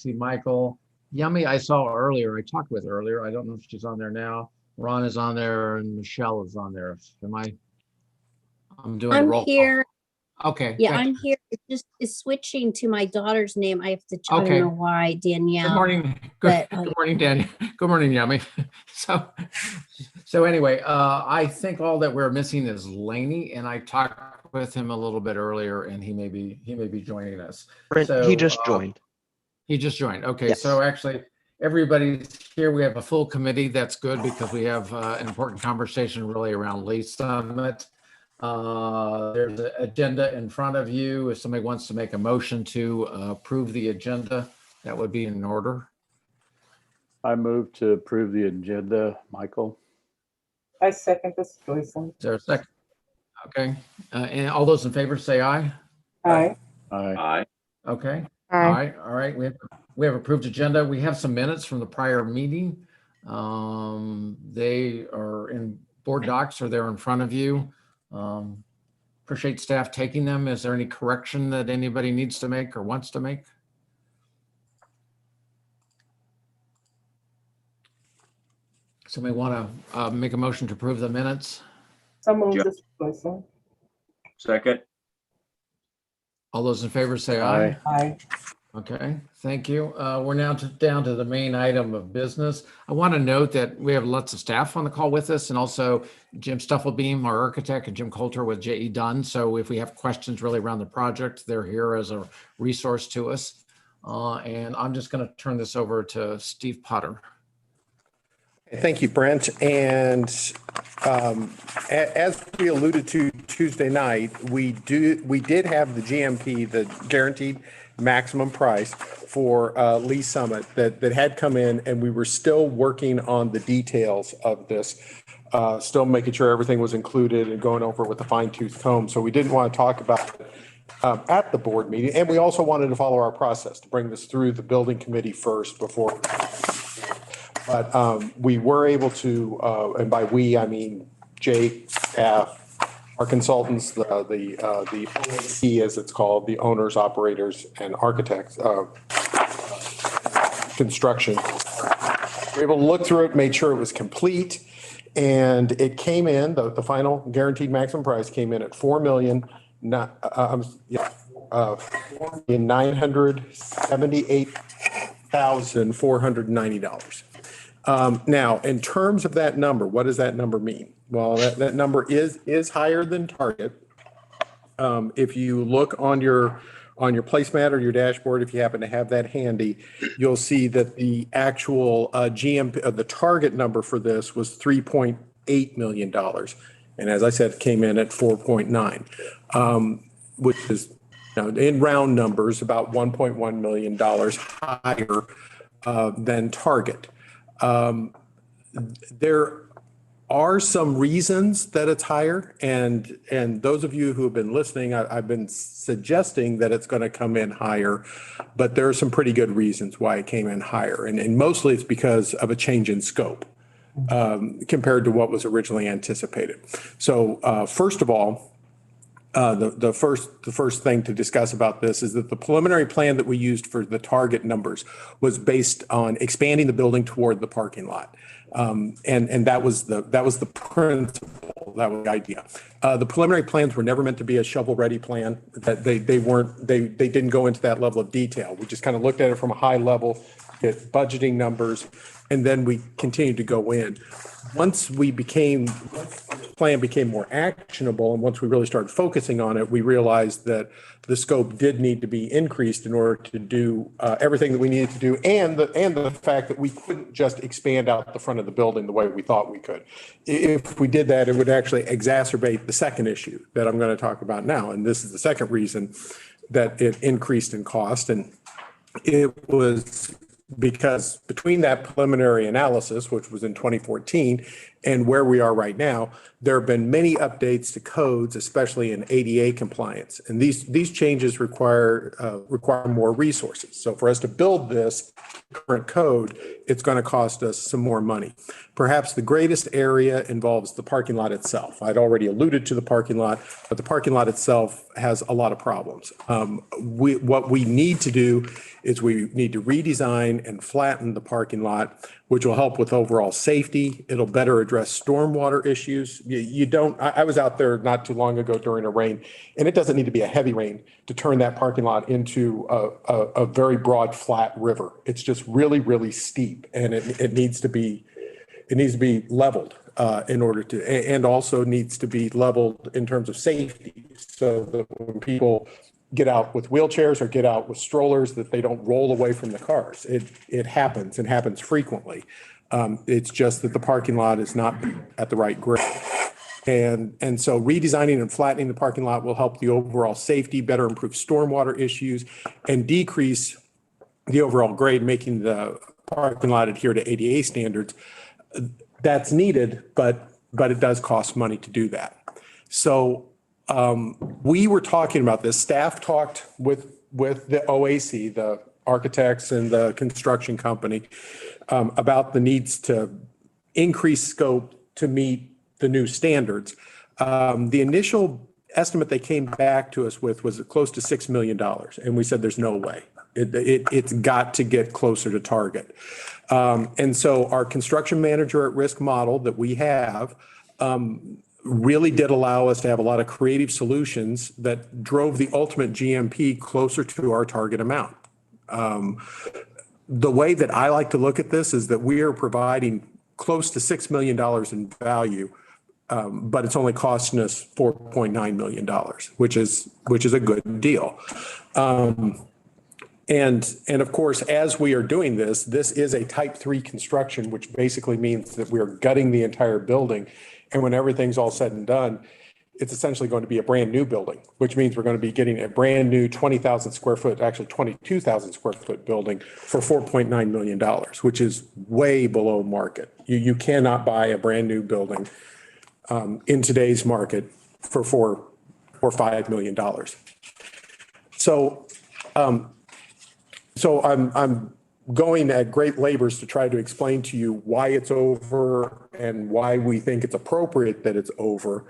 see Michael. Yummy, I saw earlier. I talked with earlier. I don't know if she's on there now. Ron is on there and Michelle is on there. I'm doing the roll I'm here. call. Okay. Yeah, I'm here. It's switching to my daughter's name. I have to, I Okay. don't know why, Danielle. Good morning. But, Good morning, Daniel. Good morning, Yummy. So anyway, I think all that we're missing is Laney, and I talked with him a little bit earlier, and he may be joining us. Brent, So, he just joined. He just joined. Okay, Yes. So actually, everybody's here. We have a full committee. That's good because we have an important conversation really around Lee Summit. There's an agenda in front of you. If somebody wants to make a motion to approve the agenda, that would be in order. I move to approve the agenda, Michael. I second this, Joyson. Is there a second? Okay. And all those in favor say aye. Aye. Aye. Okay. All right. We have approved agenda. We have some minutes from the prior meeting. They are in board docs, or they're in front of you. Appreciate staff taking them. Is there any correction that anybody needs to make or wants to make? Somebody want to make a motion to approve the minutes? So move this, Joyson. Second. All those in favor say aye. Aye. Okay, thank you. We're now down to the main item of business. I want to note that we have lots of staff on the call with us, and also Jim Stufflebeam, our architect, and Jim Coulter with J.E. Dunn. So if we have questions really around the project, they're here as a resource to us. And I'm just going to turn this over to Steve Potter. Thank you, Brent. And as we alluded to Tuesday night, we did have the GMP, the guaranteed maximum price for Lee Summit that had come in, and we were still working on the details of this, still making sure everything was included and going over it with a fine-tooth comb. So we didn't want to talk about it at the board meeting, and we also wanted to follow our process to bring this through the building committee first before. But we were able to, and by we, I mean Jake, staff, our consultants, the OAC, as it's called, the owners, operators, and architects, construction. We were able to look through it, made sure it was complete, and it came in, the final guaranteed maximum price came in at $4,978,490. Now, in terms of that number, what does that number mean? Well, that number is higher than target. If you look on your placemat or your dashboard, if you happen to have that handy, you'll see that the actual GMP, the target number for this was $3.8 million. And as I said, it came in at 4.9, which is, in round numbers, about $1.1 million higher than target. There are some reasons that it's higher, and those of you who have been listening, I've been suggesting that it's going to come in higher, but there are some pretty good reasons why it came in higher, and mostly it's because of a change in scope compared to what was originally anticipated. So first of all, the first thing to discuss about this is that the preliminary plan that we used for the target numbers was based on expanding the building toward the parking lot. And that was the principle, that was the idea. The preliminary plans were never meant to be a shovel-ready plan. That they didn't go into that level of detail. We just kind of looked at it from a high level, at budgeting numbers, and then we continued to go in. Once the plan became more actionable, and once we really started focusing on it, we realized that the scope did need to be increased in order to do everything that we needed to do, and the fact that we couldn't just expand out the front of the building the way we thought we could. If we did that, it would actually exacerbate the second issue that I'm going to talk about now, and this is the second reason that it increased in cost, and it was because between that preliminary analysis, which was in 2014, and where we are right now, there have been many updates to codes, especially in ADA compliance. And these changes require more resources. So for us to build this current code, it's going to cost us some more money. Perhaps the greatest area involves the parking lot itself. I'd already alluded to the parking lot, but the parking lot itself has a lot of problems. What we need to do is we need to redesign and flatten the parking lot, which will help with overall safety. It'll better address stormwater issues. I was out there not too long ago during a rain, and it doesn't need to be a heavy rain to turn that parking lot into a very broad, flat river. It's just really, really steep, and it needs to be leveled in order to, and also needs to be leveled in terms of safety, so that when people get out with wheelchairs or get out with strollers, that they don't roll away from the cars. It happens and happens frequently. It's just that the parking lot is not at the right grade. And so redesigning and flattening the parking lot will help the overall safety, better improve stormwater issues, and decrease the overall grade, making the parking lot adhere to ADA standards. That's needed, but it does cost money to do that. So we were talking about this. Staff talked with the OAC, the architects and the construction company, about the needs to increase scope to meet the new standards. The initial estimate they came back to us with was close to $6 million. And we said, there's no way. It's got to get closer to target. And so our construction manager at risk model that we have really did allow us to have a lot of creative solutions that drove the ultimate GMP closer to our target amount. The way that I like to look at this is that we are providing close to $6 million in value, but it's only costing us $4.9 million, which is a good deal. And of course, as we are doing this is a type 3 construction, which basically means that we are gutting the entire building. And when everything's all said and done, it's essentially going to be a brand new building, which means we're going to be getting a brand new 20,000 square foot, actually 22,000 square foot building for $4.9 million, which is way below market. You cannot buy a brand new building in today's market for $4 or $5 million. So I'm going at great labors to try to explain to you why it's over and why we think it's appropriate that it's over.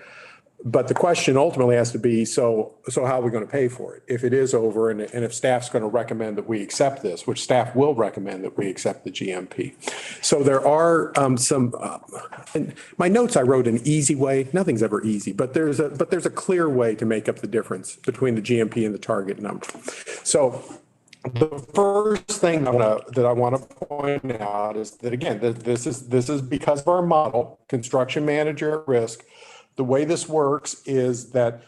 But the question ultimately has to be, so how are we going to pay for it? If it is over, and if staff's going to recommend that we accept this, which staff will recommend that we accept the GMP. So there are in my notes I wrote an easy way. Nothing's ever easy, but there's a clear way to make up the difference between the GMP and the target number. So the first thing that I want to point out is that, again, this is because of our model, construction manager at risk. The way this works is that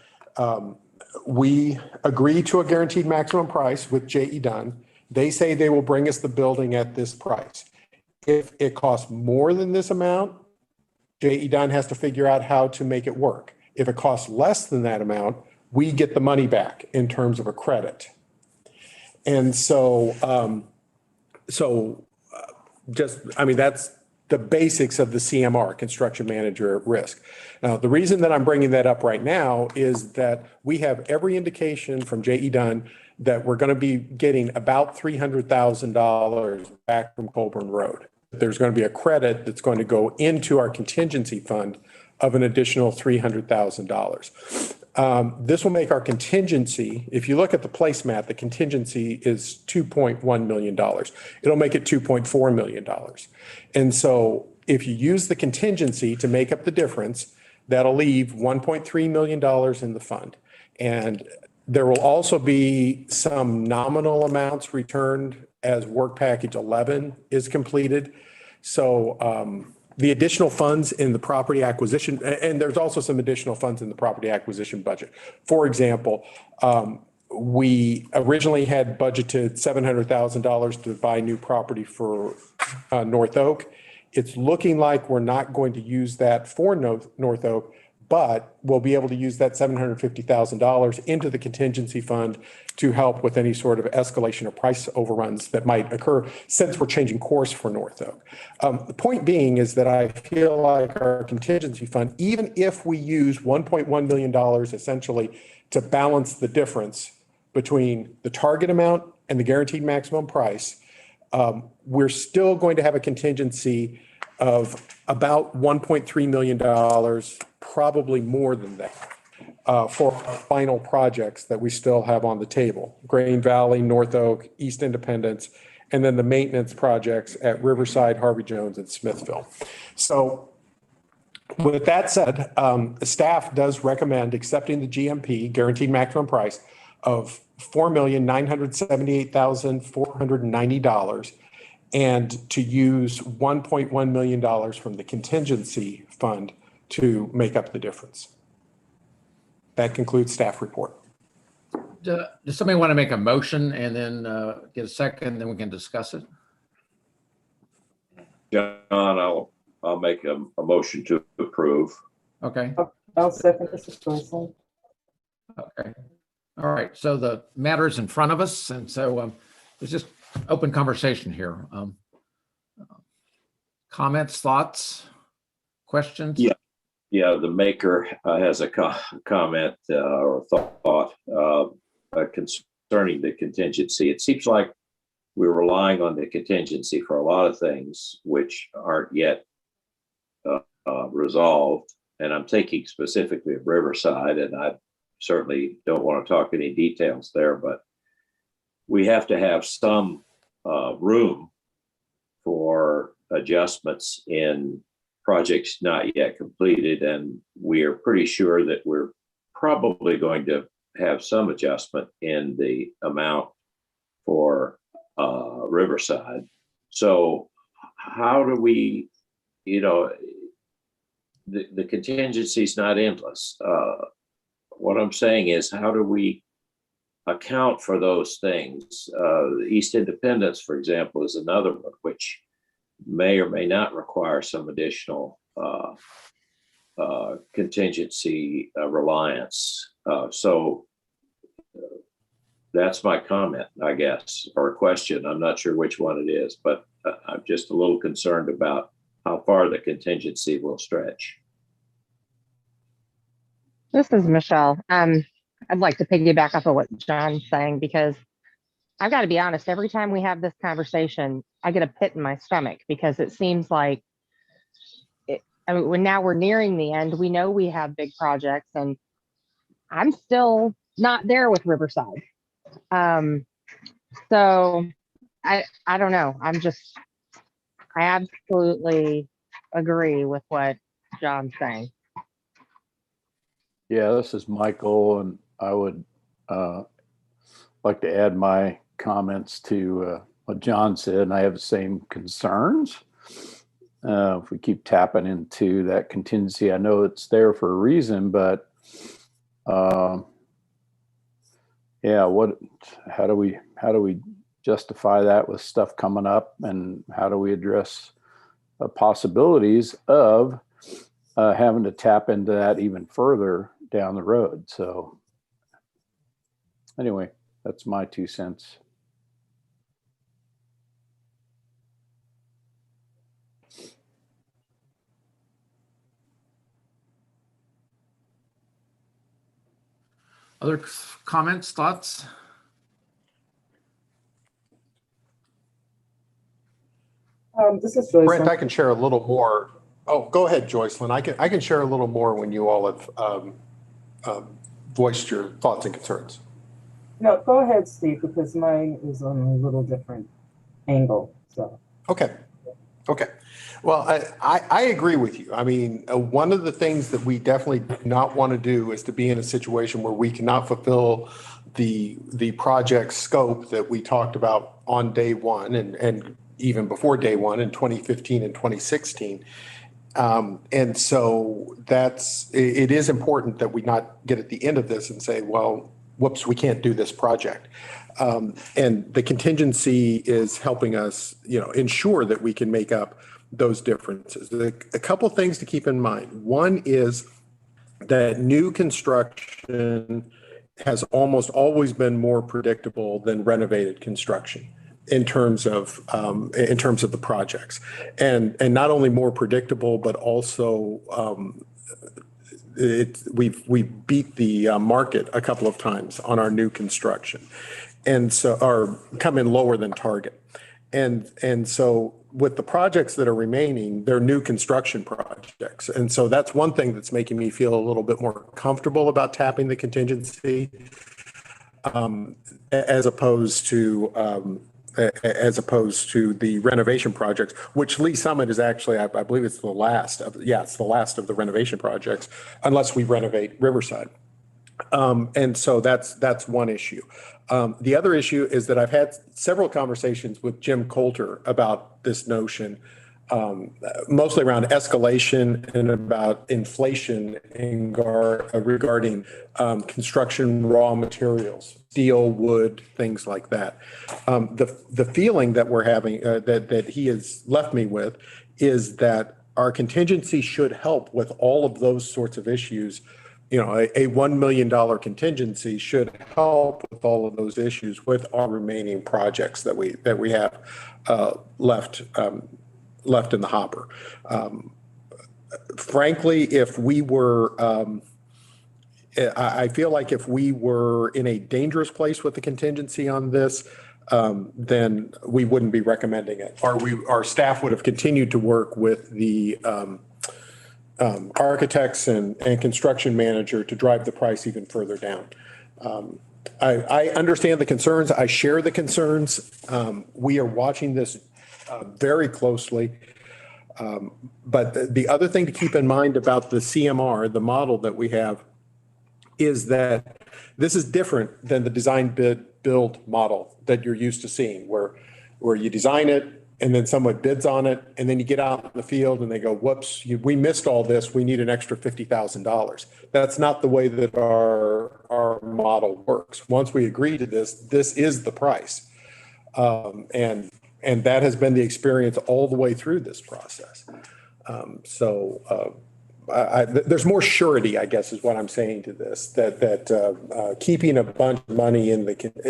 we agree to a guaranteed maximum price with J.E. Dunn. They say they will bring us the building at this price. If it costs more than this amount, J.E. Dunn has to figure out how to make it work. If it costs less than that amount, we get the money back in terms of a credit. And that's the basics of the CMR, construction manager at risk. Now, the reason that I'm bringing that up right now is that we have every indication from J.E. Dunn that we're going to be getting about $300,000 back from Colburn Road. There's going to be a credit that's going to go into our contingency fund of an additional $300,000. This will make our contingency, if you look at the placemat, the contingency is $2.1 million. It'll make it $2.4 million. And so if you use the contingency to make up the difference, that'll leave $1.3 million in the fund. And there will also be some nominal amounts returned as work package 11 is completed. So the additional funds in the property acquisition, and there's also some additional funds in the property acquisition budget. For example, we originally had budgeted $700,000 to buy new property for North Oak. It's looking like we're not going to use that for North Oak, but we'll be able to use that $750,000 into the contingency fund to help with any sort of escalation or price overruns that might occur since we're changing course for North Oak. The point being is that I feel like our contingency fund, even if we use $1.1 million essentially to balance the difference between the target amount and the guaranteed maximum price, we're still going to have a contingency of about $1.3 million, probably more than that, for our final projects that we still have on the table. Grain Valley, North Oak, East Independence, and then the maintenance projects at Riverside, Harvey Jones, and Smithville. So with that said, the staff does recommend accepting the GMP, guaranteed maximum price, of $4,978,490, and to use $1.1 million from the contingency fund to make up the difference. That concludes staff report. Does somebody want to make a motion and then get a second, then we can discuss it? John, I'll make a motion to approve. Okay. I'll second Mrs. Joyson. Okay. All right. So the matter is in front of us. And so it's just open conversation here. Comments, thoughts, questions? Yeah, the maker has a comment or thought concerning the contingency. It seems like we're relying on the contingency for a lot of things which aren't yet resolved. And I'm thinking specifically of Riverside, and I certainly don't want to talk any details there, but we have to have some room for adjustments in projects not yet completed. And we are pretty sure that we're probably going to have some adjustment in the amount for Riverside. So how do we, the contingency is not endless. What I'm saying is, how do we account for those things? East Independence, for example, is another one which may or may not require some additional contingency reliance. So that's my comment, I guess, or a question. I'm not sure which one it is, but I'm just a little concerned about how far the contingency will stretch. This is Michelle. I'd like to piggyback off of what John's saying, because I've got to be honest, every time we have this conversation, I get a pit in my stomach, because it seems like now we're nearing the end. We know we have big projects, and I'm still not there with Riverside. So I don't know. I absolutely agree with what John's saying. Yeah, this is Michael, and I would like to add my comments to what John said, and I have the same concerns. If we keep tapping into that contingency, I know it's there for a reason, but yeah, how do we justify that with stuff coming up, and how do we address possibilities of having to tap into that even further down the road? So anyway, that's my 2 cents. Other comments, thoughts? This is Joyson. Brent, I can share a little more. Oh, go ahead, Joycelyn. I can share a little more when you all have voiced your thoughts and concerns. No, go ahead, Steve, because mine is on a little different angle. So Okay. Well, I agree with you. I mean, one of the things that we definitely do not want to do is to be in a situation where we cannot fulfill the project scope that we talked about on day one and even before day one in 2015 and 2016. And so it is important that we not get at the end of this and say, well, whoops, we can't do this project. And the contingency is helping us, ensure that we can make up those differences. A couple of things to keep in mind. One is that new construction has almost always been more predictable than renovated construction in terms of the projects, and not only more predictable, but also we beat the market a couple of times on our new construction, and so are come in lower than target, and so with the projects that are remaining, they're new construction projects, and so that's one thing that's making me feel a little bit more comfortable about tapping the contingency, as opposed to the renovation projects, which Lee Summit is actually, I believe it's the last of, it's the last of the renovation projects, unless we renovate Riverside. And so that's one issue. The other issue is that I've had several conversations with Jim Coulter about this notion, mostly around escalation and about inflation regarding construction raw materials, steel, wood, things like that. The feeling that we're having, that he has left me with, is that our contingency should help with all of those sorts of issues. You know, a $1 million contingency should help with all of those issues with our remaining projects that we have left in the hopper. Frankly, if we were, I feel like if we were in a dangerous place with the contingency on this, then we wouldn't be recommending it. Our staff would have continued to work with the architects and construction manager to drive the price even further down. I understand the concerns. I share the concerns. We are watching this very closely. But the other thing to keep in mind about the CMR, the model that we have, is that this is different than the design bid build model that you're used to seeing, where you design it and then someone bids on it, and then you get out in the field and they go, whoops, we missed all this, we need an extra $50,000. That's not the way that our model works. Once we agree to this is the price. And that has been the experience all the way through this process. There's more surety, I guess, is what I'm saying to this, that keeping a bunch of money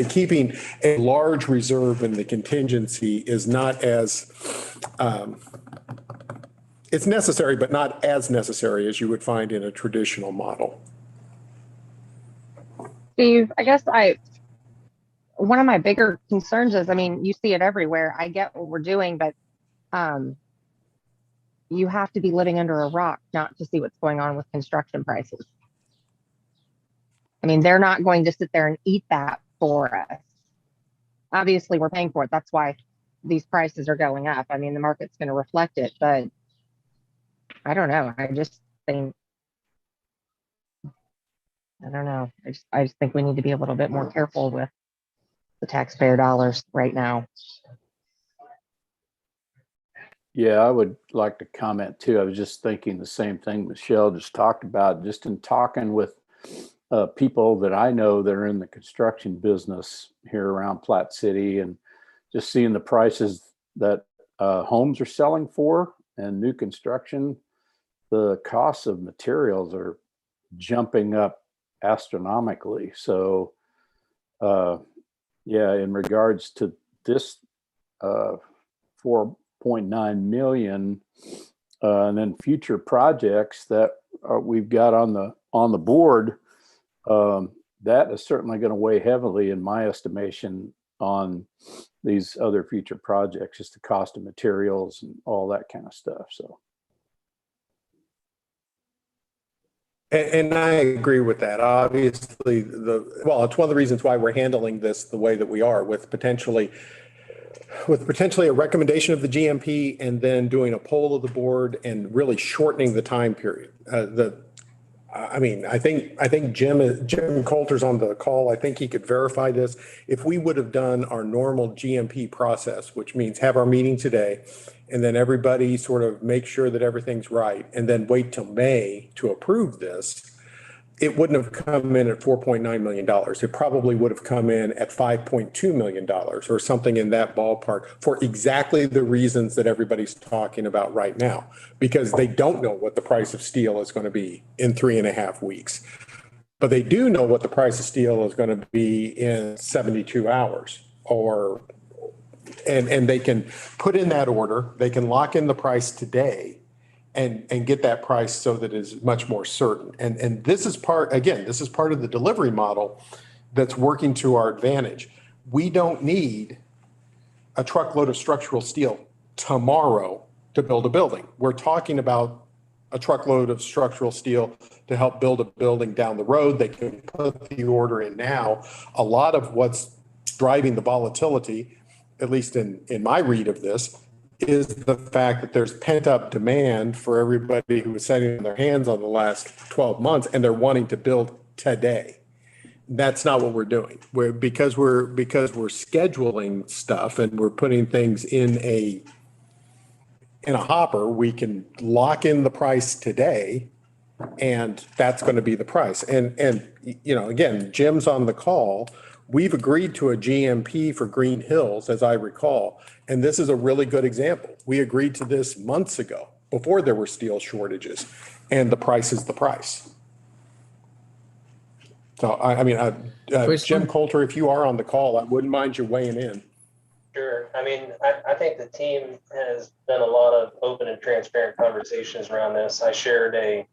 keeping a large reserve in the contingency is not as, it's necessary, but not as necessary as you would find in a traditional model. Steve, I guess one of my bigger concerns is, I mean, you see it everywhere. I get what we're doing, but you have to be living under a rock not to see what's going on with construction prices. I mean, they're not going to sit there and eat that for us. Obviously, we're paying for it. That's why these prices are going up. I mean, the market's going to reflect it, but I don't know. I just think, I don't know. I just think we need to be a little bit more careful with the taxpayer dollars right now. Yeah, I would like to comment too. I was just thinking the same thing Michelle just talked about, just in talking with people that I know that are in the construction business here around Platte City, and just seeing the prices that homes are selling for and new construction. The costs of materials are jumping up astronomically. So yeah, in regards to this 4.9 million, and then future projects that we've got on the board, that is certainly going to weigh heavily, in my estimation, on these other future projects, just the cost of materials and all that kind of stuff. So. And I agree with that. Obviously, it's one of the reasons why we're handling this the way that we are, with potentially a recommendation of the GMP and then doing a poll of the board and really shortening the time period. I think Jim Coulter's on the call. I think he could verify this. If we would have done our normal GMP process, which means have our meeting today, and then everybody sort of make sure that everything's right, and then wait till May to approve this, it wouldn't have come in at $4.9 million. It probably would have come in at $5.2 million or something in that ballpark for exactly the reasons that everybody's talking about right now, because they don't know what the price of steel is going to be in 3.5 weeks. But they do know what the price of steel is going to be in 72 hours and they can put in that order, they can lock in the price today and get that price so that it's much more certain. And this is part of the delivery model that's working to our advantage. We don't need a truckload of structural steel tomorrow to build a building. We're talking about a truckload of structural steel to help build a building down the road. They can put the order in now. A lot of what's driving the volatility, at least in my read of this, is the fact that there's pent up demand for everybody who was sitting on their hands on the last 12 months and they're wanting to build today. That's not what we're doing. Because we're scheduling stuff and we're putting things in a hopper, we can lock in the price today and that's going to be the price. And again, Jim's on the call. We've agreed to a GMP for Green Hills, as I recall, and this is a really good example. We agreed to this months ago, before there were steel shortages, and the price is the price. So, Jim Coulter, if you are on the call, I wouldn't mind you weighing in. Sure. I mean, I think the team has done a lot of open and transparent conversations around this. I shared a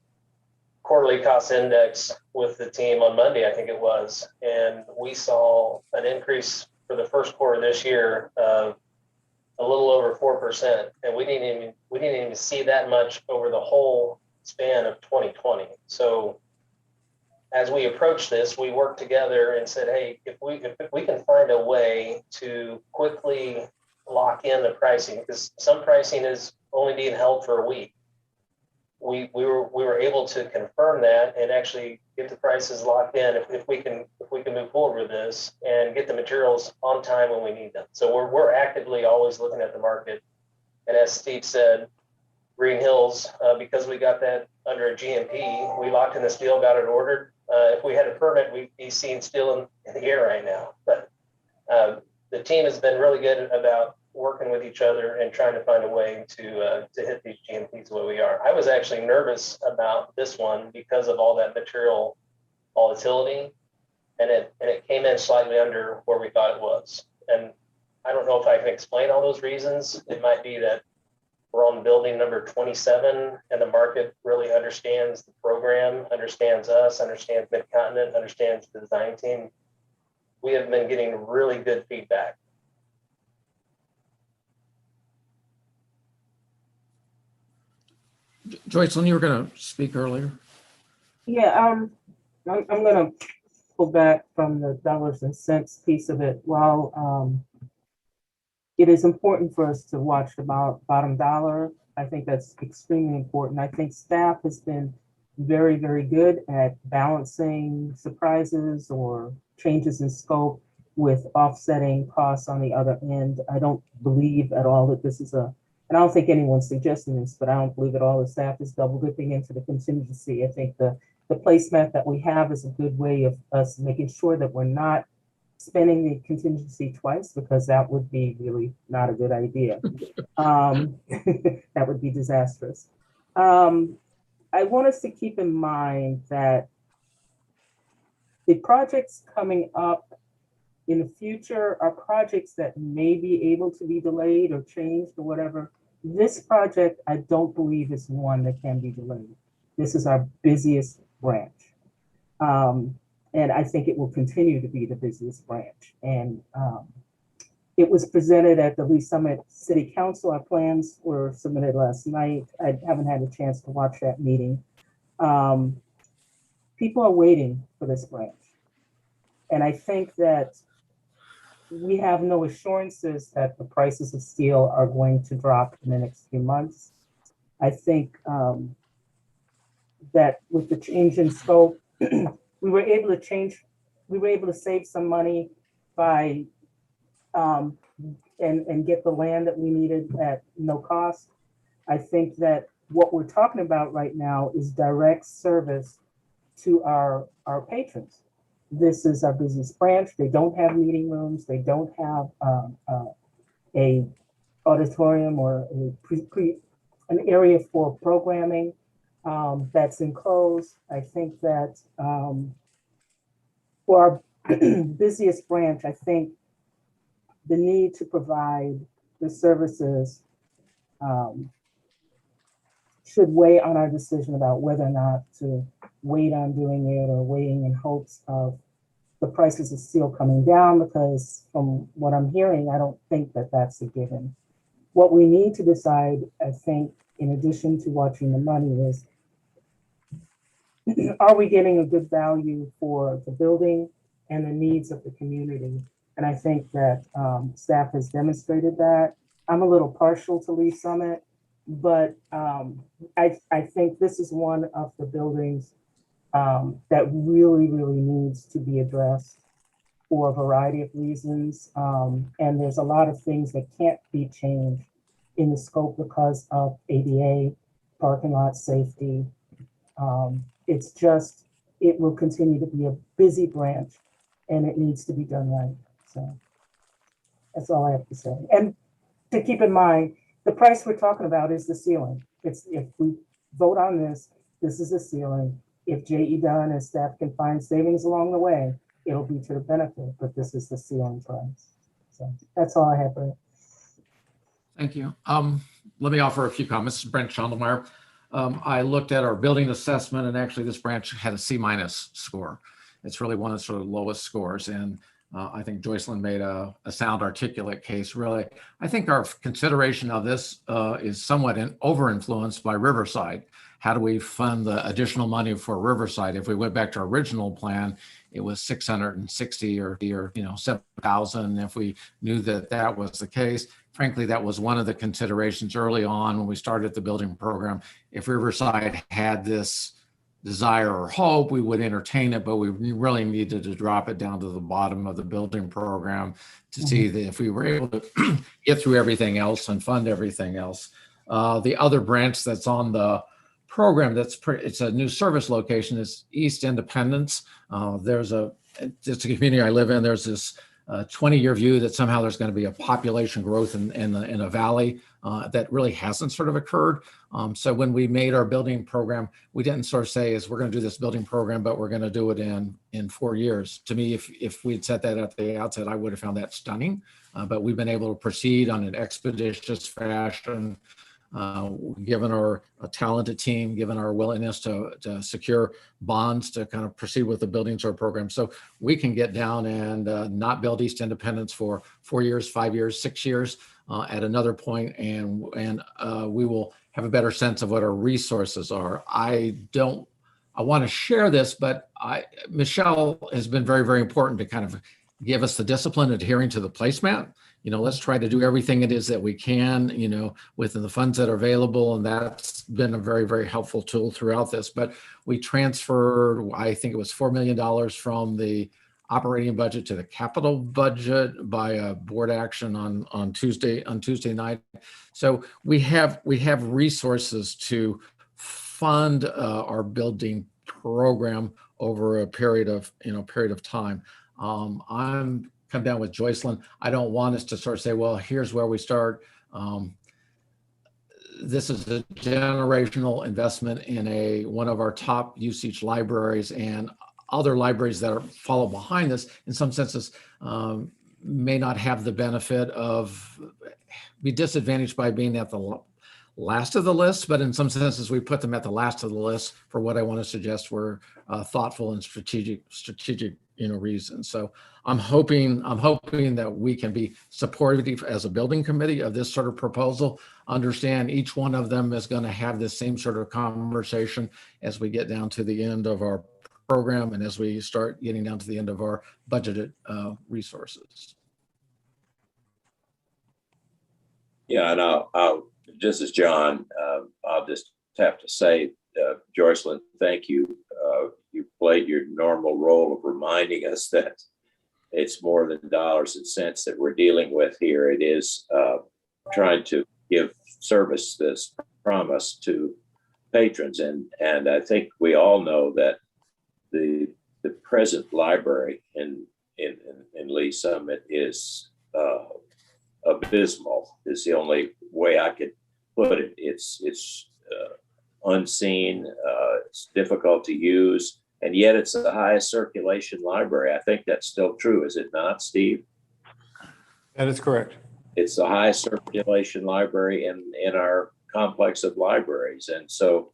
quarterly cost index with the team on Monday, I think it was, and we saw an increase for the first quarter this year of a little over 4%, and we didn't even see that much over the whole span of 2020. So as we approached this, we worked together and said, hey, if we can find a way to quickly lock in the pricing, because some pricing is only being held for a week. We were able to confirm that and actually get the prices locked in if we can move forward with this and get the materials on time when we need them. So we're actively always looking at the market. And as Steve said, Green Hills, because we got that under a GMP, we locked in the steel, got it ordered. If we had a permit, we'd be seeing steel in the air right now. But the team has been really good about working with each other and trying to find a way to hit these GMPs the way we are. I was actually nervous about this one because of all that material volatility, and it came in slightly under where we thought it was. And I don't know if I can explain all those reasons. It might be that we're on building number 27 and the market really understands the program, understands us, understands Mid-Continent, understands the design team. We have been getting really good feedback. Joycelyn, you were going to speak earlier. Yeah, I'm going to pull back from the dollars and cents piece of it. While it is important for us to watch the bottom dollar, I think that's extremely important. I think staff has been very, very good at balancing surprises or changes in scope with offsetting costs on the other end. I don't believe at all that this is and I don't think anyone's suggesting this, but I don't believe at all the staff is double dipping into the contingency. I think the placement that we have is a good way of us making sure that we're not spending the contingency twice, because that would be really not a good idea. That would be disastrous. I want us to keep in mind that the projects coming up in the future are projects that may be able to be delayed or changed or whatever. This project, I don't believe, is one that can be delayed. This is our busiest branch. And I think it will continue to be the busiest branch. And it was presented at the Lee Summit City Council. Our plans were submitted last night. I haven't had a chance to watch that meeting. People are waiting for this branch. And I think that we have no assurances that the prices of steel are going to drop in the next few months. I think that with the change in scope, we were able to save some money by and get the land that we needed at no cost. I think that what we're talking about right now is direct service to our patrons. This is our busiest branch. They don't have meeting rooms. They don't have a auditorium or an area for programming that's enclosed. I think that for our busiest branch, I think the need to provide the services should weigh on our decision about whether or not to wait on doing it or waiting in hopes of the prices of steel coming down, because from what I'm hearing, I don't think that that's a given. What we need to decide, I think, in addition to watching the money, is are we getting a good value for the building and the needs of the community? And I think that staff has demonstrated that. I'm a little partial to Lee Summit, but I think this is one of the buildings that really, really needs to be addressed for a variety of reasons. And there's a lot of things that can't be changed in the scope because of ADA, parking lot safety. It's just, it will continue to be a busy branch and it needs to be done right. So that's all I have to say. And to keep in mind, the price we're talking about is the ceiling. It's, if we vote on this, this is the ceiling. If J.E. Dunn and staff can find savings along the way, it'll be to the benefit, but this is the ceiling price. So that's all I have, Brent. Thank you. Let me offer a few comments. This is Brent Schondelmeyer. I looked at our building assessment, and actually this branch had a C- score. It's really one of the sort of lowest scores. And I think Joycelyn made a sound, articulate case. Really, I think our consideration of this is somewhat over-influenced by Riverside. How do we fund the additional money for Riverside? If we went back to our original plan, it was 660 or 7,000. If we knew that that was the case, frankly, that was one of the considerations early on when we started the building program. If Riverside had this desire or hope, we would entertain it, but we really needed to drop it down to the bottom of the building program to see that if we were able to get through everything else and fund everything else. The other branch that's on the program it's a new service location is East Independence. It's a community I live in. There's this 20-year view that somehow there's going to be a population growth in a valley that really hasn't sort of occurred. So when we made our building program, we didn't sort of say we're going to do this building program, but we're going to do it in 4 years. To me, if we'd set that at the outset, I would have found that stunning. But we've been able to proceed on an expeditious fashion. Given our talented team, given our willingness to secure bonds to kind of proceed with the building sort of program. So we can get down and not build East Independence for 4 years, 5 years, 6 years at another point, and we will have a better sense of what our resources are. I want to share this, but Michelle has been very, very important to kind of give us the discipline adhering to the placemat. Let's try to do everything it is that we can, within the funds that are available. And that's been a very, very helpful tool throughout this. But we transferred, I think it was $4 million from the operating budget to the capital budget by a board action on Tuesday night. So we have resources to fund our building program over a period of time. I'm come down with Joycelyn. I don't want us to sort of say, well, here's where we start. This is a generational investment in one of our top usage libraries, and other libraries that follow behind this, in some senses, may not have the benefit of, be disadvantaged by being at the last of the list, but in some senses we put them at the last of the list for what I want to suggest were thoughtful and strategic reasons. So I'm hoping that we can be supportive as a building committee of this sort of proposal. Understand each one of them is going to have the same sort of conversation as we get down to the end of our program and as we start getting down to the end of our budgeted resources. Yeah, and I'll just as John, I'll just have to say, Joycelyn, thank you. You played your normal role of reminding us that it's more than dollars and cents that we're dealing with here. It is trying to give service this promise to patrons. And I think we all know that the present library in Lee Summit is abysmal. Is the only way I could put it. It's unseen. It's difficult to use, and yet it's the highest circulation library. I think that's still true, is it not, Steve? That is correct. It's the highest circulation library in our complex of libraries, and so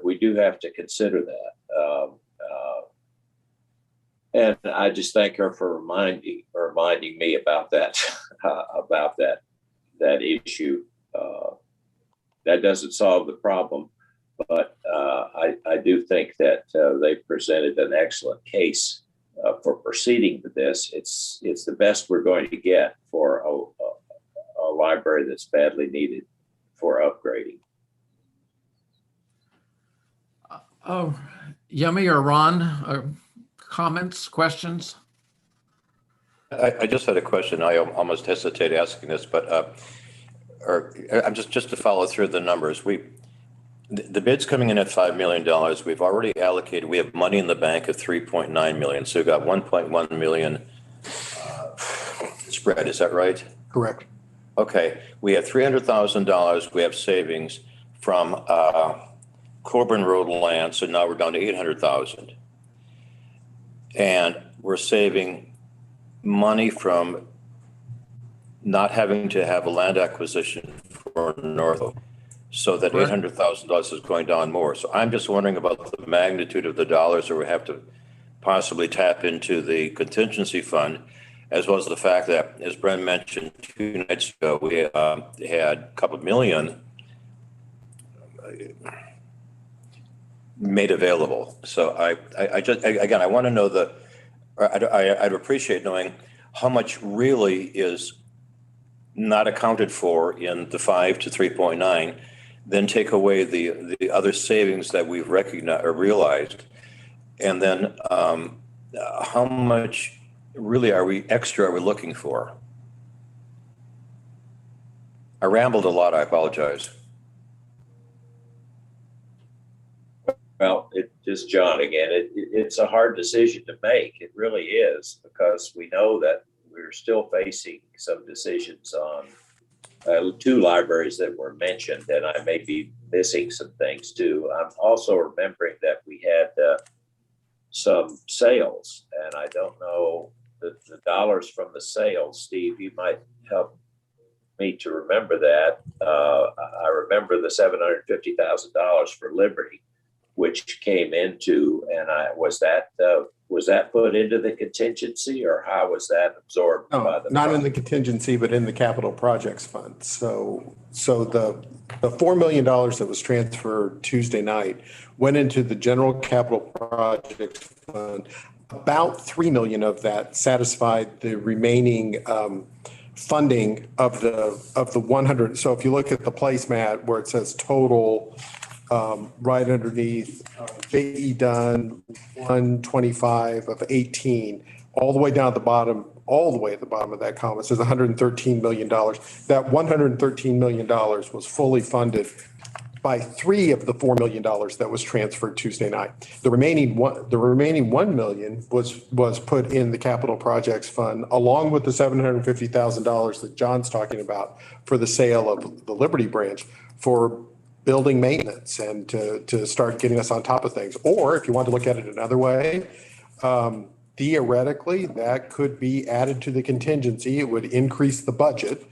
we do have to consider that. And I just thank her for reminding me about that that issue. That doesn't solve the problem, but I do think that they presented an excellent case for proceeding with this. It's the best we're going to get for a library that's badly needed for upgrading. Yummy or Ron, comments, questions? I just had a question. I almost hesitate asking this, but I'm just to follow through the numbers. The bid's coming in at $5 million. We've already allocated. We have money in the bank of 3.9 million. So we've got 1.1 million spread. Is that right? Correct. Okay. We have $300,000. We have savings from Colburn Road land. So now we're down to 800,000, and we're saving money from not having to have a land acquisition for North, so that $800,000 is going down more. So I'm just wondering about the magnitude of the dollars that we have to possibly tap into the contingency fund, as well as the fact that, as Brent mentioned 2 nights ago, we had a couple million made available. So I just, again, I want to know I'd appreciate knowing how much really is not accounted for in the 5 to 3.9, then take away the other savings that we've recognized or realized, and then how much really are we looking for? I rambled a lot. I apologize. Well, just John again. It's a hard decision to make. It really is, because we know that we're still facing some decisions on 2 libraries that were mentioned, and I may be missing some things too. I'm also remembering that we had some sales, and I don't know the dollars from the sales. Steve, you might help me to remember that. I remember the $750,000 for Liberty, which came into, and was that put into the contingency, or how was that absorbed by the not in the contingency, but in the capital projects fund. So the $4 million that was transferred Tuesday night went into the general capital projects fund. About 3 million of that satisfied the remaining funding of the 100. So if you look at the placemat where it says total, right underneath, JE done 125 of 18, all the way down at the bottom, all the way at the bottom of that column, it says $113 million. That $113 million was fully funded by 3 of the $4 million that was transferred Tuesday night. The remaining 1 million was put in the capital projects fund, along with the $750,000 that John's talking about for the sale of the Liberty branch, for building maintenance and to start getting us on top of things. Or if you want to look at it another way, theoretically, that could be added to the contingency. It would increase the budget.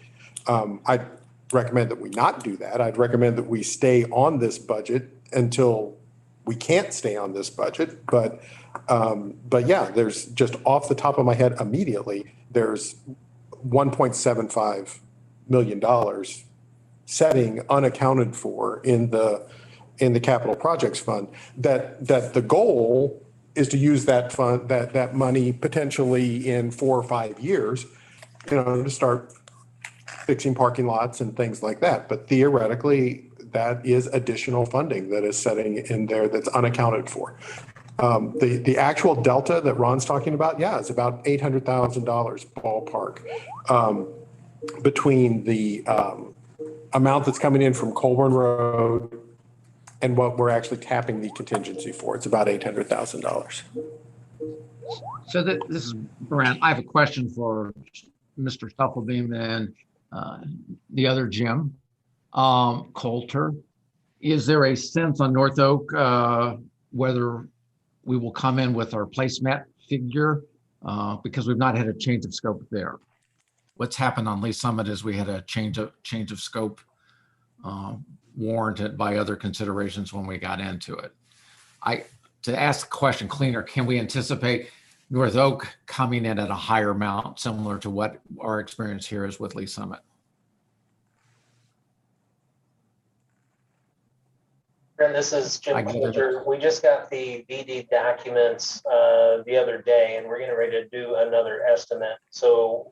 I'd recommend that we not do that. I'd recommend that we stay on this budget until we can't stay on this budget. But yeah, there's, just off the top of my head immediately, there's $1.75 million setting unaccounted for in the capital projects fund, that the goal is to use that fund, that money potentially in 4 or 5 years, to start fixing parking lots and things like that. But theoretically, that is additional funding that is setting in there that's unaccounted for. The actual delta that Ron's talking about, yeah, is about $800,000 ballpark, between the amount that's coming in from Colburn Road and what we're actually tapping the contingency for. It's about $800,000. So this is Brent. I have a question for Mr. Stufflebeam and the other Jim Coulter. Is there a sense on North Oak whether we will come in with our placemat figure because we've not had a change of scope there? What's happened on Lee Summit is we had a change of scope warranted by other considerations when we got into it. To ask the question cleaner, can we anticipate North Oak coming in at a higher amount, similar to what our experience here is with Lee Summit? And this is Jim I get it. Coulter. We just got the BD documents the other day, and we're getting ready to do another estimate. So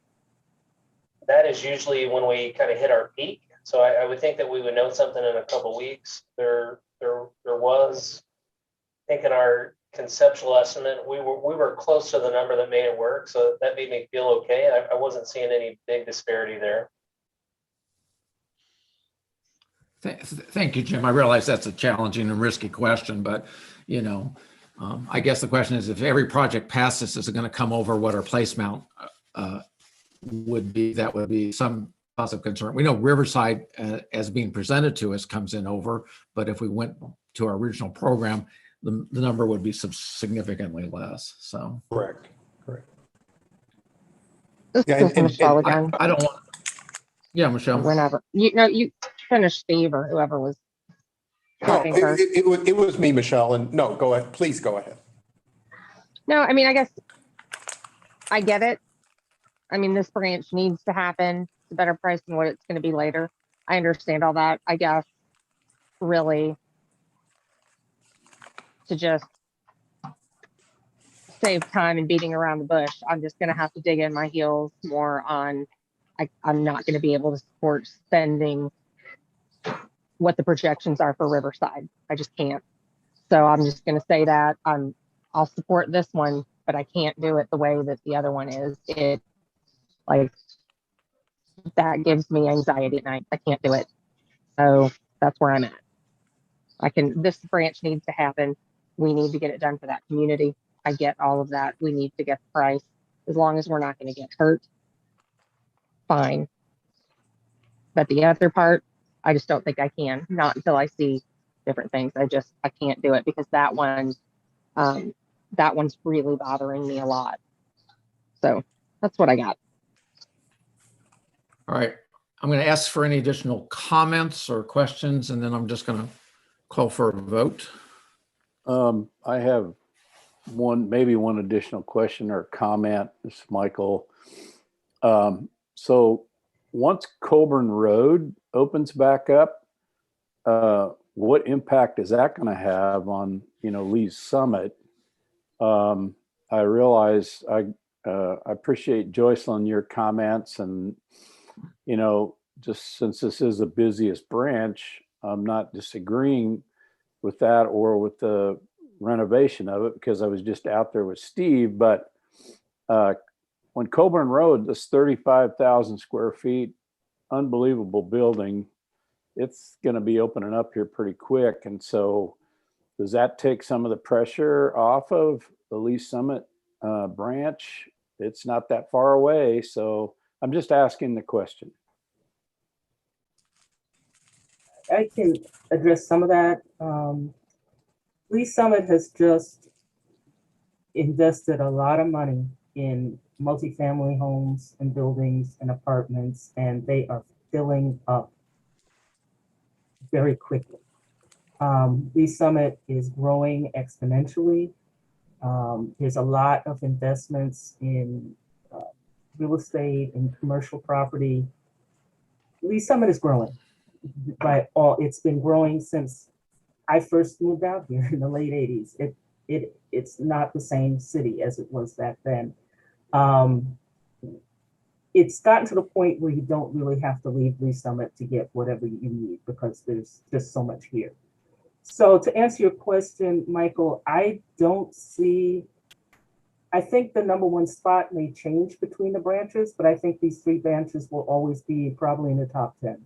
that is usually when we kind of hit our peak. So I would think that we would know something in a couple weeks. There was, I think in our conceptual estimate, we were close to the number that made it work. So that made me feel okay. I wasn't seeing any big disparity there. Thank you, Jim. I realize that's a challenging and risky question, but I guess the question is, if every project passes, is it going to come over what our placemat would be? That would be some cause of concern. We know Riverside, as being presented to us, comes in over, but if we went to our original program, the number would be significantly less. So Correct. This Yeah, is and Michelle again. I don't want. Yeah, Michelle. Whenever you finish, Steve, or whoever was No, talking first. it was me, Michelle, and no, go ahead. Please go ahead. No, I mean, I guess I get it. I mean, this branch needs to happen. It's a better price than what it's going to be later. I understand all that. I guess really to just save time and beating around the bush, I'm just going to have to dig in my heels more on. I'm not going to be able to support spending what the projections are for Riverside. I just can't. So I'm just going to say that I'll support this one, but I can't do it the way that the other one is. That gives me anxiety at night. I can't do it. So that's where I'm at. This branch needs to happen. We need to get it done for that community. I get all of that. We need to get the price. As long as we're not going to get hurt, fine. But the other part, I just don't think I can. Not until I see different things. I can't do it because that one's really bothering me a lot. So that's what I got. All right. I'm going to ask for any additional comments or questions, and then I'm just going to call for a vote. I have maybe one additional question or comment. This is Michael. So once Colburn Road opens back up, what impact is that going to have on, Lee's Summit? I realize I appreciate, Joycelyn, your comments, and, just since this is the busiest branch, I'm not disagreeing with that or with the renovation of it, because I was just out there with Steve. But when Colburn Road, this 35,000 square feet, unbelievable building, it's going to be opening up here pretty quick. And so does that take some of the pressure off of the Lee Summit branch? It's not that far away. So I'm just asking the question. I can address some of that. Lee Summit has just invested a lot of money in multifamily homes and buildings and apartments, and they are filling up very quickly. Lee Summit is growing exponentially. There's a lot of investments in real estate and commercial property. Lee Summit is growing, but it's been growing since I first moved out here in the late 80s. It's not the same city as it was back then. It's gotten to the point where you don't really have to leave Lee Summit to get whatever you need, because there's just so much here. So to answer your question, Michael, I think the number one spot may change between the branches, but I think these three branches will always be probably in the top 10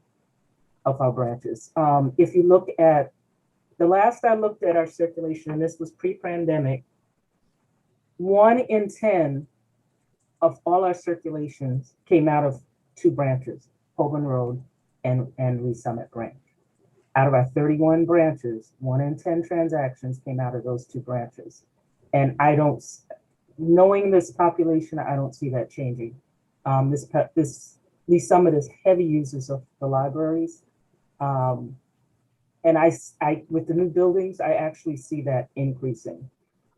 of our branches. If you look at the last I looked at our circulation, and this was pre-pandemic, 1 in 10 of all our circulations came out of 2 branches, Colburn Road and Lee Summit branch. Out of our 31 branches, 1 in 10 transactions came out of those 2 branches. And knowing this population, I don't see that changing. This Lee Summit is heavy users of the libraries. And I, with the new buildings, I actually see that increasing.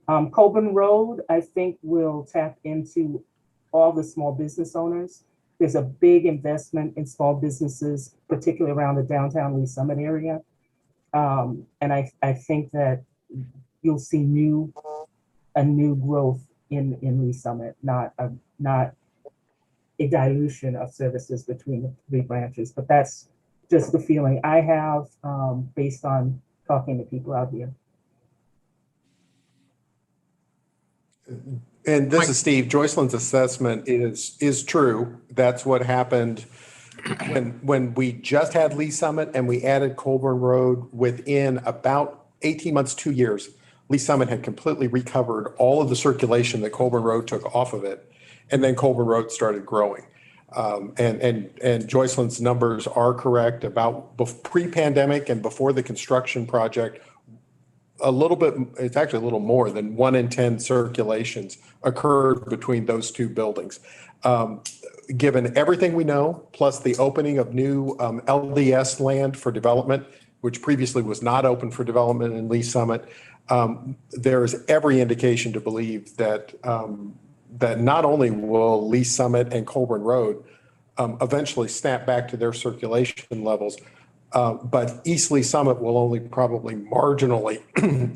Colburn Road, I think, will tap into all the small business owners. There's a big investment in small businesses, particularly around the downtown Lee Summit area. And I think that you'll see a new growth in Lee Summit, not a dilution of services between the 3 branches. But that's just the feeling I have based on talking to people out here. And this is Steve. Joycelyn's assessment is true. That's what happened when we just had Lee Summit and we added Colburn Road. Within about 18 months, 2 years, Lee Summit had completely recovered all of the circulation that Colburn Road took off of it. And then Colburn Road started growing. And Joycelyn's numbers are correct about pre-pandemic and before the construction project. A little bit, it's actually a little more than 1 in 10 circulations occurred between those 2 buildings. Given everything we know, plus the opening of new LDS land for development, which previously was not open for development in Lee Summit, there is every indication to believe that that not only will Lee Summit and Colburn Road eventually snap back to their circulation levels, but East Lee Summit will only probably marginally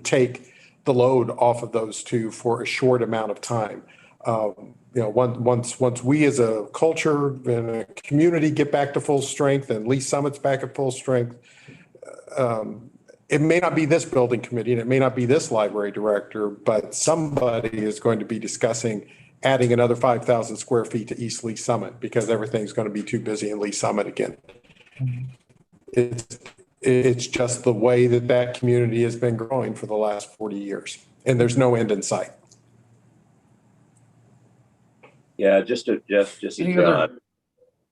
take the load off of those 2 for a short amount of time. Once we as a culture and a community get back to full strength and Lee Summit's back at full strength, it may not be this building committee and it may not be this library director, but somebody is going to be discussing adding another 5,000 square feet to East Lee Summit because everything's going to be too busy in Lee Summit again. It's just the way that community has been growing for the last 40 years, and there's no end in sight. Yeah, just to John.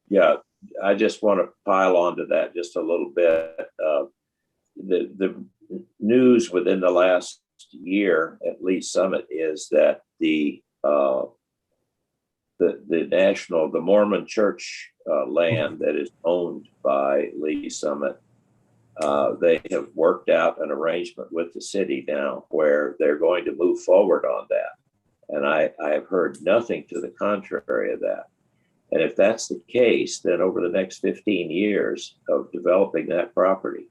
Yeah, I just want to pile onto that just a little bit. The news within the last year at Lee Summit is that the Mormon Church land that is owned by Lee Summit, they have worked out an arrangement with the city now where they're going to move forward on that. And I have heard nothing to the contrary of that. And if that's the case, then over the next 15 years of developing that property,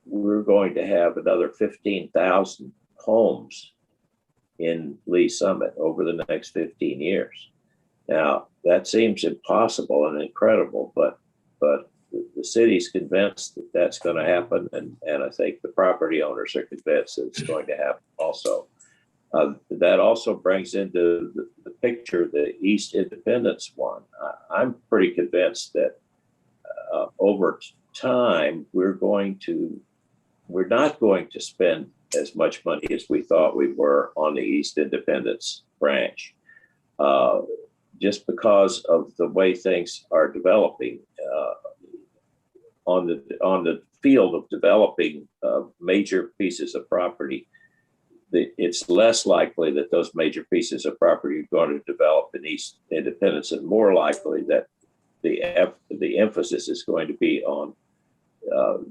we're going to have another 15,000 homes in Lee Summit over the next 15 years. Now, that seems impossible and incredible, but the city's convinced that that's going to happen, and I think the property owners are convinced that it's going to happen also. That also brings into the picture the East Independence one. I'm pretty convinced that over time, we're not going to spend as much money as we thought we were on the East Independence branch, just because of the way things are developing on the field of developing major pieces of property. It's less likely that those major pieces of property are going to develop in East Independence, and more likely that the emphasis is going to be on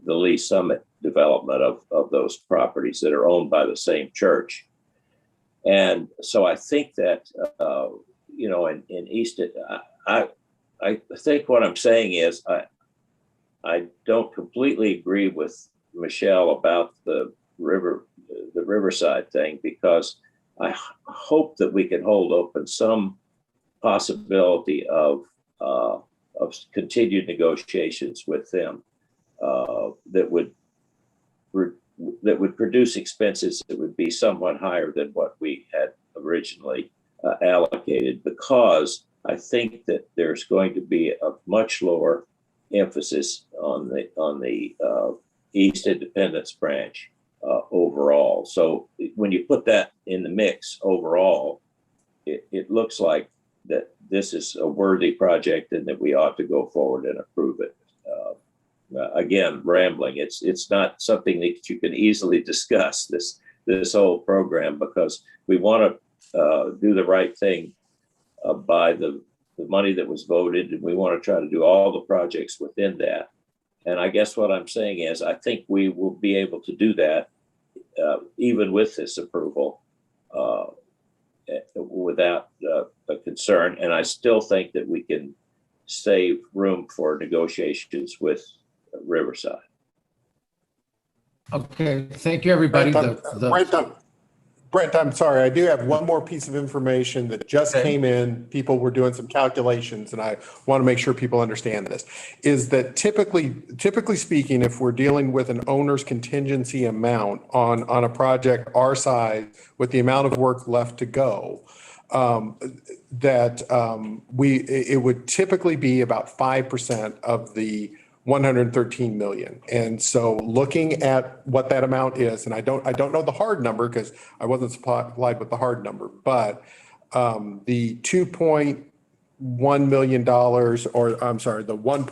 the Lee Summit development of those properties that are owned by the same church. And so I think that, in East, I think what I'm saying is I don't completely agree with Michelle about the Riverside thing, because I hope that we can hold open some possibility of continued negotiations with them that would produce expenses that would be somewhat higher than what we had originally allocated, because I think that there's going to be a much lower emphasis on the East Independence branch overall. So when you put that in the mix overall, it looks like that this is a worthy project and that we ought to go forward and approve it. Again, rambling. It's not something that you can easily discuss, this whole program, because we want to do the right thing by the money that was voted, and we want to try to do all the projects within that. And I guess what I'm saying is I think we will be able to do that even with this approval without a concern. And I still think that we can save room for negotiations with Riverside. Okay, thank you, everybody. Brent, I'm sorry, I do have one more piece of information that just came in. People were doing some calculations, and I want to make sure people understand this. Is that typically speaking, if we're dealing with an owner's contingency amount on a project our size with the amount of work left to go, it would typically be about 5% of the 113 million. And so looking at what that amount is, and I don't know the hard number because I wasn't supplied with the hard number, but the $2.1 million, or I'm sorry, the 1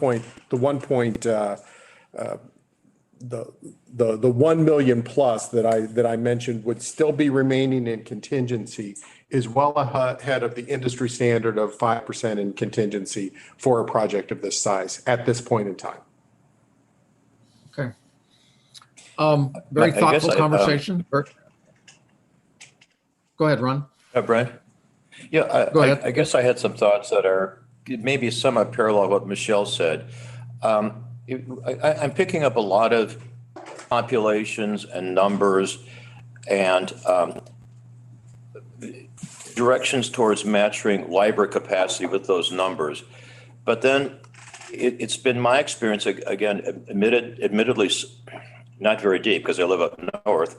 million plus that I mentioned would still be remaining in contingency is well ahead of the industry standard of 5% in contingency for a project of this size at this point in time. Okay. Very thoughtful conversation. Go ahead, Ron. Brent? Yeah, Go ahead. I guess I had some thoughts that are maybe somewhat parallel to what Michelle said. I'm picking up a lot of populations and numbers and directions towards matching library capacity with those numbers. But then it's been my experience, again, admittedly not very deep because I live up north,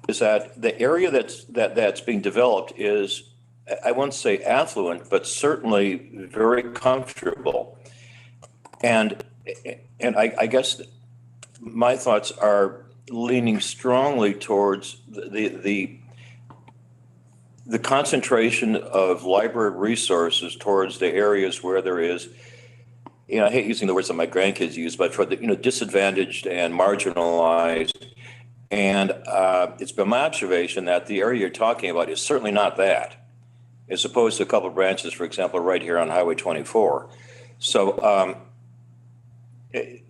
is that the area that's being developed is, I won't say affluent, but certainly very comfortable. And I guess my thoughts are leaning strongly towards the concentration of library resources towards the areas where there is, I hate using the words that my grandkids use, but for the disadvantaged and marginalized. And it's been my observation that the area you're talking about is certainly not that, as opposed to a couple of branches, for example, right here on Highway 24. So, a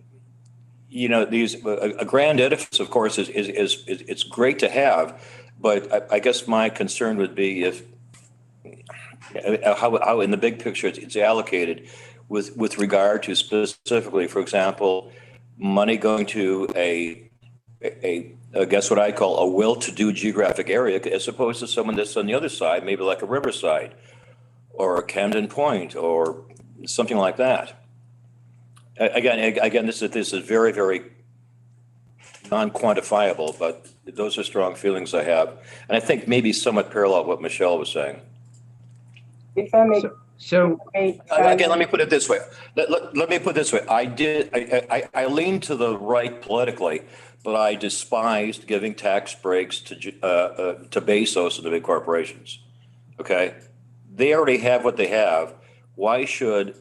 grand edifice, of course, is it's great to have, but I guess my concern would be how in the big picture it's allocated with regard to specifically, for example, money going to I guess what I call a well-to-do geographic area, as opposed to someone that's on the other side, maybe like a Riverside or a Camden Point or something like that. Again, this is very, very non-quantifiable, but those are strong feelings I have. And I think maybe somewhat parallel to what Michelle was saying. If I may. Again, let me put it this way. Let me put it this way. I lean to the right politically, but I despised giving tax breaks to Bezos and the big corporations. Okay, they already have what they have. Why should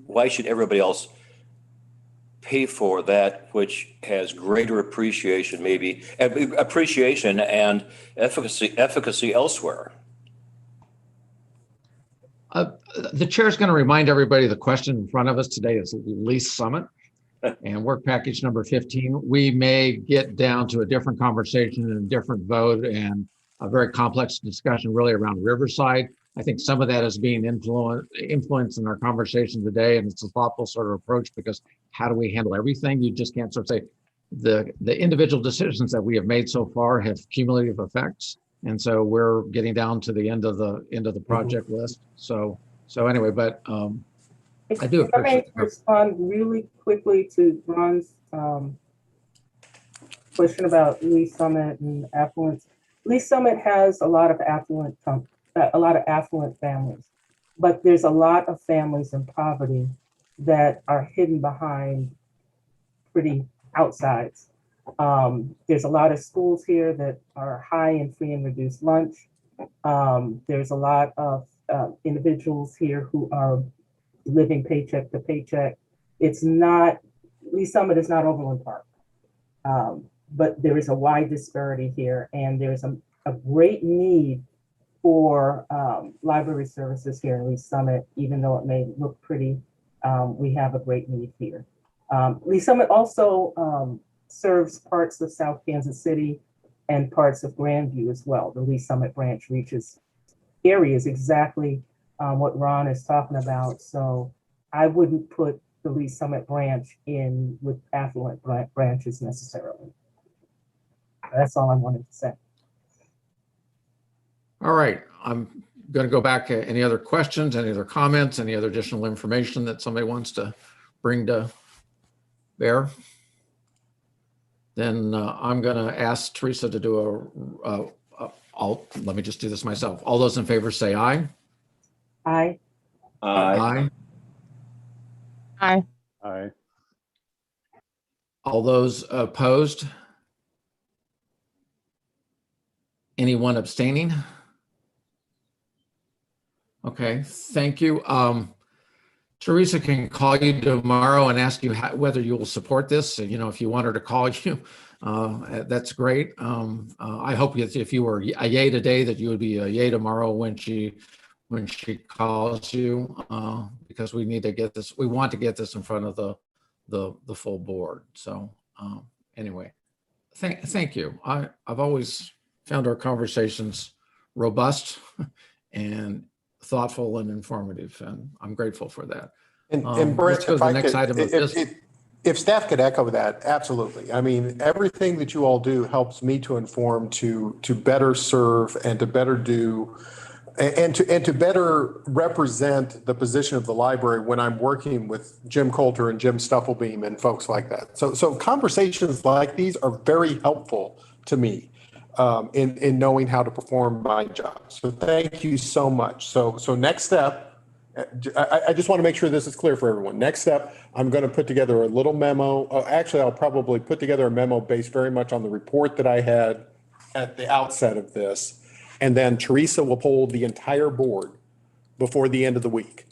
everybody else pay for that which has greater appreciation, maybe appreciation and efficacy elsewhere? The chair is going to remind everybody the question in front of us today is lease summit and work package number 15. We may get down to a different conversation and a different vote and a very complex discussion really around Riverside. I think some of that is being influenced in our conversation today, and it's a thoughtful sort of approach because how do we handle everything? You just can't sort of say the individual decisions that we have made so far have cumulative effects. And so we're getting down to the end of the project list. So anyway, but I do If I may respond really quickly to Ron's question about Lee Summit and affluence. Lee Summit has a lot of affluent families, but there's a lot of families in poverty that are hidden behind pretty outsides. There's a lot of schools here that are high in free and reduced lunch. There's a lot of individuals here who are living paycheck to paycheck. It's not, Lee Summit is not Overland Park. But there is a wide disparity here, and there's a great need for library services here in Lee Summit. Even though it may look pretty, we have a great need here. Lee Summit also serves parts of South Kansas City and parts of Grandview as well. The Lee Summit branch reaches areas exactly what Ron is talking about. So I wouldn't put the Lee Summit branch in with affluent branches necessarily. That's all I wanted to say. All right, I'm going to go back. Any other questions, any other comments, any other additional information that somebody wants to bring to bear? Then I'm going to ask Teresa to do let me just do this myself. All those in favor say aye. Aye. Aye. Aye. Aye. All those opposed? Anyone abstaining? Okay, thank you. Teresa can call you tomorrow and ask you whether you will support this. You know, if you want her to call you, that's great. I hope if you were a yay today, that you would be a yay tomorrow when she calls you, because we need to get this. We want to get this in front of the full board. So anyway, thank you. I've always found our conversations robust and thoughtful and informative, and I'm grateful for that. And Let's Brent, go to if the I next could, item of business. if staff could echo that, absolutely. I mean, everything that you all do helps me to inform, to better serve and to better do, and to better represent the position of the library when I'm working with Jim Coulter and Jim Stufflebeam and folks like that. So conversations like these are very helpful to me in knowing how to perform my job. So thank you so much. So next step, I just want to make sure this is clear for everyone. Next step, I'm going to put together a little memo. Actually, I'll probably put together a memo based very much on the report that I had at the outset of this. And then Teresa will poll the entire board before the end of the week.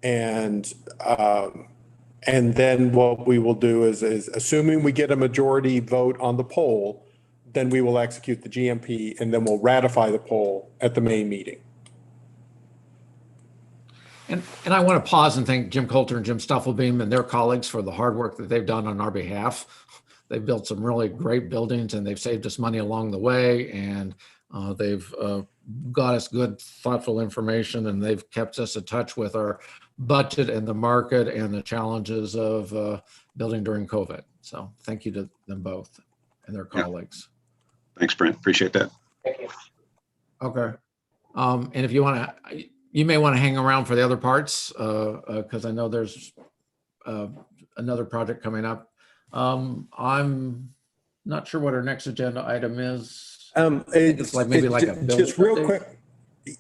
And then what we will do is assuming we get a majority vote on the poll, then we will execute the GMP and then we'll ratify the poll at the May meeting. And I want to pause and thank Jim Coulter and Jim Stufflebeam and their colleagues for the hard work that they've done on our behalf. They've built some really great buildings and they've saved us money along the way. And they've got us good, thoughtful information, and they've kept us in touch with our budget and the market and the challenges of building during COVID. So thank you to them both and their colleagues. Thanks, Brent. Appreciate that. Thank you. Okay. And if you want to, you may want to hang around for the other parts because I know there's another project coming up. I'm not sure what our next agenda item is. It's like maybe like a just real update. quick.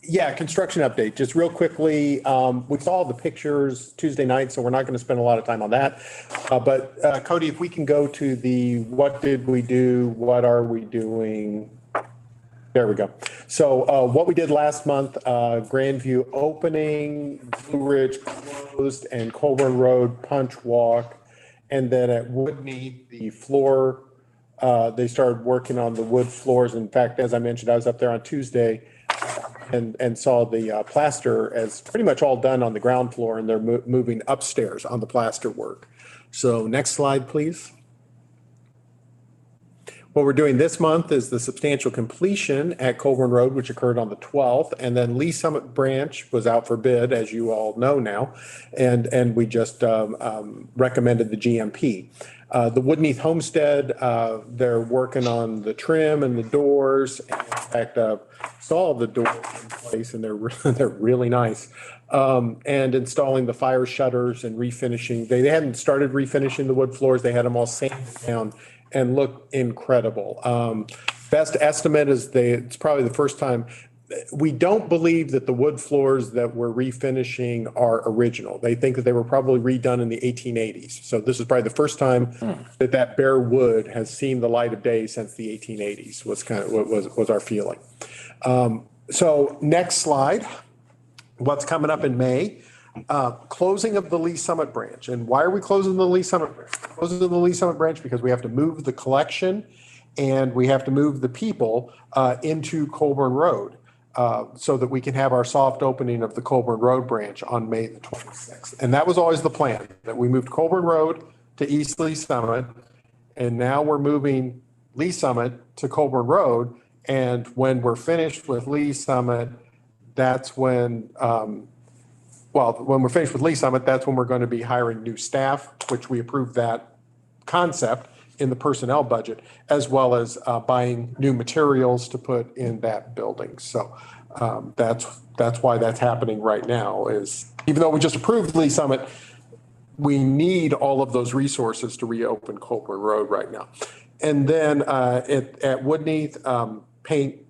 Yeah, construction update. Just real quickly, we saw the pictures Tuesday night, so we're not going to spend a lot of time on that. But Cody, if we can go to the what did we do? What are we doing? There we go. So what we did last month, Grandview opening, Blue Ridge closed, and Colburn Road punch walk. And then at Woodney, the floor, they started working on the wood floors. In fact, as I mentioned, I was up there on Tuesday and saw the plaster as pretty much all done on the ground floor, and they're moving upstairs on the plaster work. So next slide, please. What we're doing this month is the substantial completion at Colburn Road, which occurred on the 12th, and then Lee Summit Branch was out for bid, as you all know now, and we just recommended the GMP. The Woodneath Homestead, they're working on the trim and the doors. In fact, saw the doors in place, and they're really nice. And installing the fire shutters and refinishing. They hadn't started refinishing the wood floors. They had them all sanded down and look incredible. Best estimate is it's probably the first time we don't believe that the wood floors that we're refinishing are original. They think that they were probably redone in the 1880s. So this is probably the first time that that bare wood has seen the light of day since the 1880s. Was kind of what was our feeling. So next slide. What's coming up in May? Closing of the Lee Summit branch. And why are we closing the Lee Summit branch? Closing the Lee Summit branch because we have to move the collection and we have to move the people into Colburn Road so that we can have our soft opening of the Colburn Road branch on May the 26th. And that was always the plan, that we moved Colburn Road to East Lee Summit. And now we're moving Lee Summit to Colburn Road. And when we're finished with Lee Summit, that's when, when we're finished with Lee Summit, that's when we're going to be hiring new staff, which we approved that concept in the personnel budget, as well as buying new materials to put in that building. So that's why that's happening right now, is even though we just approved Lee Summit, we need all of those resources to reopen Colburn Road right now. And then at Woodneath, painting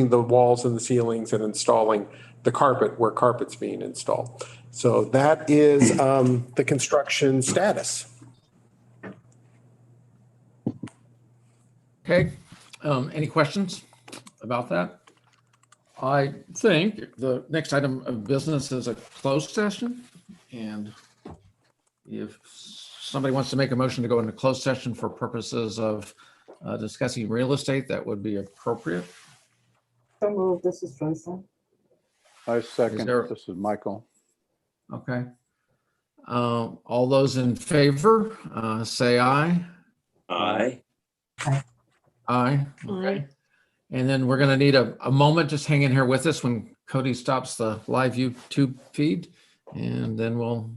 the walls and the ceilings and installing the carpet where carpet's being installed. So that is the construction status. Okay, any questions about that? I think the next item of business is a closed session. And if somebody wants to make a motion to go into closed session for purposes of discussing real estate, that would be appropriate. So moved. This is Joyce. I second. there- This is Michael. Okay. All those in favor, say aye. Aye. Aye. Okay. And then we're going to need a moment. Just hang in here with us when Cody stops the live YouTube feed, and then we'll